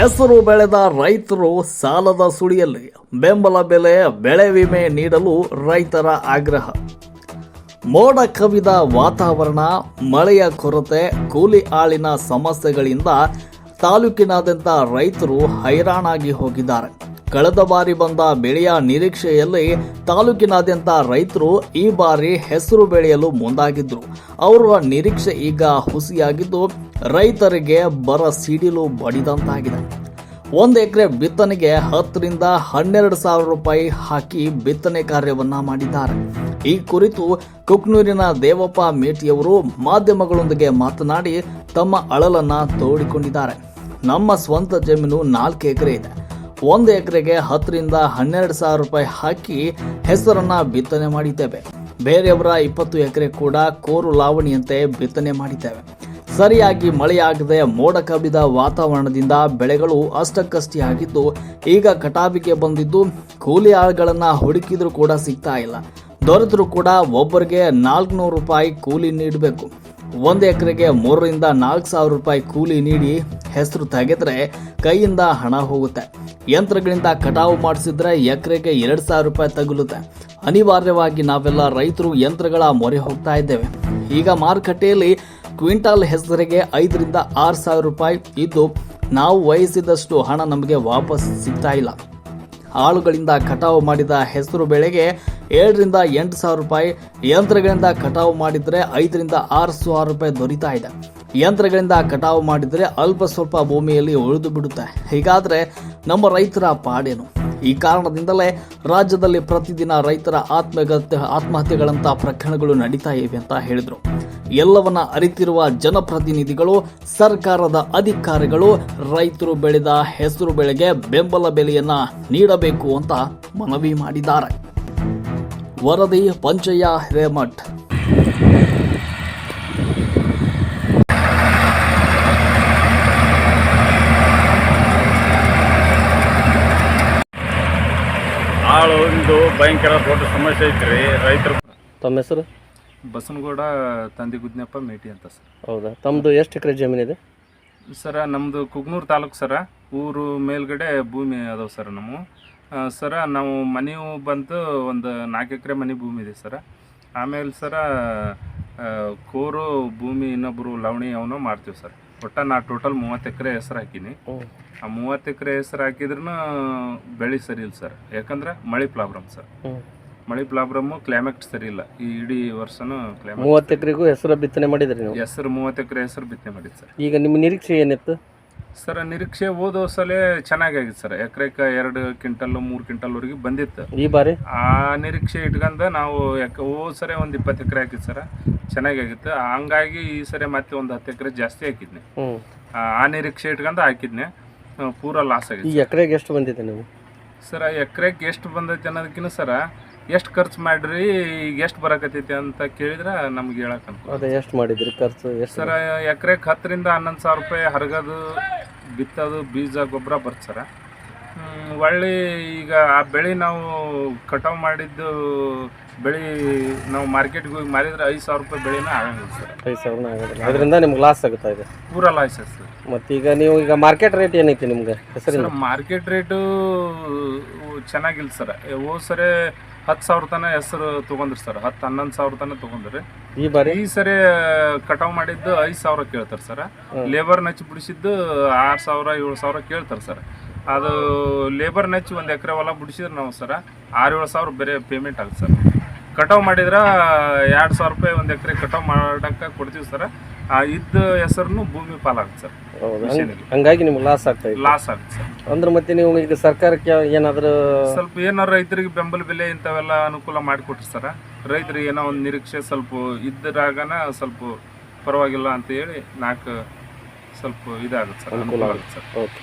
ಹೆಸರು ಬೆಳೆದ ರೈತರು ಸಾಲದ ಸುಳಿಯಲ್ಲಿ ಬೆಂಬಲ ಬೆಲೆ ಬೆಳೆ ವಿಮೆ ನೀಡಲು ರೈತರ ಆಗ್ರಹ. ಮೋಡ ಕವಿದ ವಾತಾವರಣ, ಮಳೆಯ ಕೊರತೆ, ಕೂಲಿ ಆಳಿನ ಸಮಸ್ಯೆಗಳಿಂದ ತಾಲೂಕಿನಾದ್ಯಂತ ರೈತರು ಹೈರಾಣಾಗಿ ಹೋಗಿದ್ದಾರೆ. ಕಳೆದ ಬಾರಿ ಬಂದ ಬೆಳೆಯ ನಿರೀಕ್ಷೆಯಲ್ಲಿ ತಾಲೂಕಿನಾದ್ಯಂತ ರೈತರು ಈ ಬಾರಿ ಹೆಸರು ಬೆಳೆಯಲು ಮುಂದಾಗಿದ್ರು. ಅವರ ನಿರೀಕ್ಷೆ ಈಗ ಹುಸಿಯಾಗಿದ್ದು ರೈತರಿಗೆ ಬರ ಸಿಡಿಲು ಬಡಿದಂತಾಗಿದೆ. 1 ಎಕರೆ ಬಿತ್ತನೆಗೆ 10 ರಿಂದ 12 ಸಾವಿರ ರೂಪಾಯಿ ಹಾಕಿ ಬಿತ್ತನೆ ಕಾರ್ಯವನ್ನ ಮಾಡಿದ್ದಾರೆ. ಈ ಕುರಿತು ಕುಕ್ನೂರಿನ ದೇವಪ್ಪ ಮೇಟಿಯವರು ಮಾಧ್ಯಮಗಳೊಂದಿಗೆ ಮಾತನಾಡಿ ತಮ್ಮ ಅಳಲನ್ನ ತೋಡಿಕೊಂಡಿದ್ದಾರೆ. ನಮ್ಮ ಸ್ವಂತ ಜಮೀನು 4 ಎಕರೆ ಇದೆ. 1 ಎಕರೆಗೆ 10 ರಿಂದ 12 ಸಾವಿರ ರೂಪಾಯಿ ಹಾಕಿ ಹೆಸರನ್ನ ಬಿತ್ತನೆ ಮಾಡಿದ್ದೇವೆ. ಬೇರೆಯವರ 20 ಎಕರೆ ಕೂಡ ಕೋರು ಲಾವಣಿಯಂತೆ ಬಿತ್ತನೆ ಮಾಡಿದ್ದೇವೆ. ಸರಿಯಾಗಿ ಮಳೆಯಾಗದೆ ಮೋಡ ಕವಿದ ವಾತಾವರಣದಿಂದ ಬೆಳೆಗಳು ಅಷ್ಟಕ್ಕಷ್ಟೇ ಆಗಿದ್ದು ಈಗ ಕಟಾವಿಗೆ ಬಂದಿದ್ದು ಕೂಲಿ ಆಳುಗಳನ್ನ ಹುಡುಕಿದ್ರೂ ಕೂಡ ಸಿಗ್ತಾ ಇಲ್ಲ. ದೊರೆತರೂ ಕೂಡ ಒಬ್ಬರಿಗೆ 400 ರೂಪಾಯಿ ಕೂಲಿ ನೀಡಬೇಕು. 1 ಎಕರೆಗೆ 3 ರಿಂದ 4 ಸಾವಿರ ರೂಪಾಯಿ ಕೂಲಿ ನೀಡಿ ಹೆಸರು ತೆಗೆದ್ರೆ ಕೈಯಿಂದ ಹಣ ಹೋಗುತ್ತೆ. ಯಂತ್ರಗಳಿಂದ ಕಟಾವು ಮಾಡಿಸಿದ್ರೆ ಎಕರೆಗೆ 2 ಸಾವಿರ ರೂಪಾಯಿ ತಗುಲುತ್ತೆ. ಅನಿವಾರ್ಯವಾಗಿ ನಾವೆಲ್ಲ ರೈತರು ಯಂತ್ರಗಳ ಮೊರೆ ಹೋಗ್ತಾ ಇದ್ದೇವೆ. ಈಗ ಮಾರುಕಟ್ಟೆಯಲ್ಲಿ ಕ್ವಿಂಟಾಲ್ ಹೆಸರಿಗೆ 5 ರಿಂದ 6 ಸಾವಿರ ರೂಪಾಯಿ ಇದ್ದು ನಾವು ವಹಿಸಿದಷ್ಟು ಹಣ ನಮಗೆ ವಾಪಸ್ ಸಿಗ್ತಾ ಇಲ್ಲ. ಆಳುಗಳಿಂದ ಕಟಾವು ಮಾಡಿದ ಹೆಸರು ಬೆಳೆಗೆ 7 ರಿಂದ 8 ಸಾವಿರ ರೂಪಾಯಿ, ಯಂತ್ರಗಳಿಂದ ಕಟಾವು ಮಾಡಿದ್ರೆ 5 ರಿಂದ 6 ಸಾವಿರ ರೂಪಾಯಿ ದೊರೀತಾ ಇದೆ. ಯಂತ್ರಗಳಿಂದ ಕಟಾವು ಮಾಡಿದ್ರೆ ಅಲ್ಪ ಸ್ವಲ್ಪ ಭೂಮಿಯಲ್ಲಿ ಉಳಿದು ಬಿಡುತ್ತೆ. ಹೀಗಾದ್ರೆ ನಮ್ಮ ರೈತರ ಪಾಡೇನು? ಈ ಕಾರಣದಿಂದಲೇ ರಾಜ್ಯದಲ್ಲಿ ಪ್ರತಿದಿನ ರೈತರ ಆತ್ಮಹತ್ಯೆಗಳಂತ ಪ್ರಕರಣಗಳು ನಡೀತಾ ಇವೆ ಅಂತ ಹೇಳಿದ್ರು. ಎಲ್ಲವನ್ನ ಅರಿತಿರುವ ಜನಪ್ರತಿನಿಧಿಗಳು, ಸರ್ಕಾರದ ಅಧಿಕಾರಿಗಳು ರೈತರು ಬೆಳೆದ ಹೆಸರು ಬೆಳೆಗೆ ಬೆಂಬಲ ಬೆಲೆಯನ್ನ ನೀಡಬೇಕು ಅಂತ ಮನವಿ ಮಾಡಿದ್ದಾರೆ. ವರದಿ ಪಂಚಯ್ಯ ಹಿರೇಮಠ್. ಒಂದು ಭಯಂಕರ ದೊಡ್ಡ ಸಮಸ್ಯೆ ಐತ್ರಿ ರೈತರು. ತಮ್ಮ ಹೆಸರು? ಬಸನಗೌಡ ತಂದಿಗುದ್ನಪ್ಪ ಮೇಟಿ ಅಂತ ಸರ್. ಹೌದಾ? ತಮ್ಮದು ಎಷ್ಟು ಎಕರೆ ಜಮೀನಿದೆ ಸರ? ನಮ್ಮದು ಕುಗ್ನೂರು ತಾಲೂಕು ಸರ. ಊರು ಮೇಲ್ಗಡೆ ಭೂಮಿ ಅದಾವೆ ಸರ್. ಸರ ನಾವು ಮನೆಯು ಬಂತು ಒಂದು 4 ಎಕರೆ ಮನೆ ಭೂಮಿ ಇದೆ ಸರ. ಆಮೇಲೆ ಸರ ಕೋರು ಭೂಮಿ ಇನ್ನೊಬ್ಬರು ಲವಣಿ ಅವನು ಮಾಡ್ತೀವಿ ಸರ್. ಒಟ್ಟು ನಾ ಟೋಟಲ್ 30 ಎಕರೆ ಹೆಸರು ಹಾಕೀನಿ. ಆ 30 ಎಕರೆ ಹೆಸರು ಹಾಕಿದ್ರೂ ಬೆಳೆ ಸರಿ ಇಲ್ಲ ಸರ್. ಯಾಕಂದ್ರೆ ಮಳೆ ಪ್ರಾಬ್ಲಮ್ ಸರ್. ಮಳೆ ಪ್ರಾಬ್ಲಮ್ಮು, ಕ್ಲೈಮೇಟ್ ಸರಿ ಇಲ್ಲ. ಈ ಇಡೀ ವರ್ಷನೂ 30 ಎಕರೆಗೂ ಹೆಸರು ಬಿತ್ತನೆ ಮಾಡಿದ್ರಿ ನೀವು? ಹೆಸರು 30 ಎಕರೆ ಹೆಸರು ಬಿತ್ತನೆ ಮಾಡಿದ್ದು ಸರ್. ಈಗ ನಿಮ್ಮ ನಿರೀಕ್ಷೆ ಏನಿತ್ತು ಸರ್? ನಿರೀಕ್ಷೆ ಹೋದ ಸಲ ಚೆನ್ನಾಗಾಗಿತ್ತು ಸರ್. ಎಕರೆಗೆ 2 ಕ್ವಿಂಟಲ್ 3 ಕ್ವಿಂಟಲ್ವರೆಗೆ ಬಂದಿತ್ತು. ಈ ಬಾರಿ ಆ ನಿರೀಕ್ಷೆ ಇಟ್ಕೊಂಡು ನಾವು ಹೋದ ಸರಿ ಒಂದು 20 ಎಕರೆ ಹಾಕಿದ್ದು ಸರ್. ಚೆನ್ನಾಗಾಗಿತ್ತು. ಹಂಗಾಗಿ ಈ ಸರಿ ಮತ್ತೆ ಒಂದು 10 ಎಕರೆ ಜಾಸ್ತಿ ಹಾಕಿದ್ನಿ. ಆ ನಿರೀಕ್ಷೆ ಇಟ್ಕೊಂಡು ಹಾಕಿದ್ನೆ. ಪೂರ ಲಾಸ್ ಆಗಿದೆ. ಈ ಎಕರೆಗೆ ಎಷ್ಟು ಬಂದಿದೆ ನೀವು ಸರ್? ಎಕರೆಗೆ ಎಷ್ಟು ಬಂದೈತೆ ಅನ್ನೋದಕ್ಕಿಂತ ಸರ ಎಷ್ಟು ಖರ್ಚು ಮಾಡ್ರಿ, ಈಗ ಎಷ್ಟು ಬರಕತ್ತೈತಿ ಅಂತ ಕೇಳಿದ್ರೆ ನಮ್ಗೆ ಹೇಳಕ್ ಅದೇ ಎಷ್ಟು ಮಾಡಿದ್ರಿ ಖರ್ಚು? ಸರ ಎಕರೆಗೆ 10 ರಿಂದ 11 ಸಾವಿರ ರೂಪಾಯಿ ಹರಗೋದು, ಬಿತ್ತೋದು, ಬೀಜ, ಗೊಬ್ಬರ ಬರ್ತ ಸರ. ಒಳ್ಳೆ ಈಗ ಆ ಬೆಳೆ ನಾವು ಕಟಾವು ಮಾಡಿದ್ದು ಬೆಳೆ ನಾವು ಮಾರ್ಕೆಟ್ಗೆ ಹೋಗಿ ಮಾರಿದ್ರೆ 5 ಸಾವಿರ ರೂಪಾಯಿ ಬೆಳೆನ ಆಗಂಗಿಲ್ಲ ಸರ್. 5 ಸಾವಿರ ಆಗೋದಿಲ್ಲ. ಅದರಿಂದ ನಿಮ್ಗೆ ಲಾಸ್ ಆಗುತ್ತಾ ಇದೆ? ಪೂರ ಲಾಸ್ ಸರ್. ಮತ್ತು ಈಗ ಮಾರ್ಕೆಟ್ ರೇಟ್ ಏನೈತಿ ನಿಮ್ಗೆ ಹೆಸರಿನ? ಮಾರ್ಕೆಟ್ ರೇಟು ಚೆನ್ನಾಗಿಲ್ಲ ಸರ್. ಹೋದ್ ಸರಿ 10 ಸಾವಿರ ತನಕ ಹೆಸರು ತೊಗೊಂಡ್ರಿ ಸರ್. 10-11 ಸಾವಿರ ತನಕ ತೊಗೊಂಡ್ರಿ. ಈ ಸರಿ ಕಟಾವು ಮಾಡಿದ್ದು 5 ಸಾವಿರ ಕೇಳ್ತಾರೆ ಸರ್. ಲೇಬರ್ ನಚ್ಚಿ ಬಿಡಿಸಿದ್ದು 6 ಸಾವಿರ 7 ಸಾವಿರ ಕೇಳ್ತಾರೆ ಸರ್. ಅದು ಲೇಬರ್ ನಚ್ಚಿ 1 ಎಕರೆ ಹೊಲ ಬಿಡಿಸಿದ್ರೆ ನಾವು ಸರ 6-7 ಸಾವಿರ ಬೇರೆ ಪೇಮೆಂಟ್ ಆಗುತ್ತೆ ಸರ್. ಕಟಾವು ಮಾಡಿದ್ರೆ 2 ಸಾವಿರ ರೂಪಾಯಿ 1 ಎಕರೆ ಕಟಾವು ಮಾಡೋಕ್ಕೆ ಕೊಡ್ತೀವಿ ಸರ್. ಇದ್ದ ಹೆಸರು ಭೂಮಿ ಪಾಲಾಗುತ್ತೆ ಸರ್. ಹಂಗಾಗಿ ನಿಮ್ಗೆ ಲಾಸ್ ಆಗುತ್ತೆ ಸರ್. ಅಂದ್ರೆ ಮತ್ತೆ ನೀವು ಈಗ ಸರ್ಕಾರಕ್ಕೆ ಏನಾದರೂ ಸ್ವಲ್ಪ ಏನಾರು ರೈತರಿಗೆ ಬೆಂಬಲ ಬೆಲೆ ಇಂಥವೆಲ್ಲ ಅನುಕೂಲ ಮಾಡಿಕೊಟ್ರಿ ಸರ್. ರೈತರಿಗೆ ಏನೋ ಒಂದು ನಿರೀಕ್ಷೆ ಸ್ವಲ್ಪ ಇದ್ದರಾಗನ ಸ್ವಲ್ಪ ಪರವಾಗಿಲ್ಲ ಅಂತ ಹೇಳಿ 4 ಸ್ವಲ್ಪ ಇದಾಗುತ್ತೆ ಸರ್, ಅನುಕೂಲ ಆಗುತ್ತೆ ಸರ್. ಓಕೆ.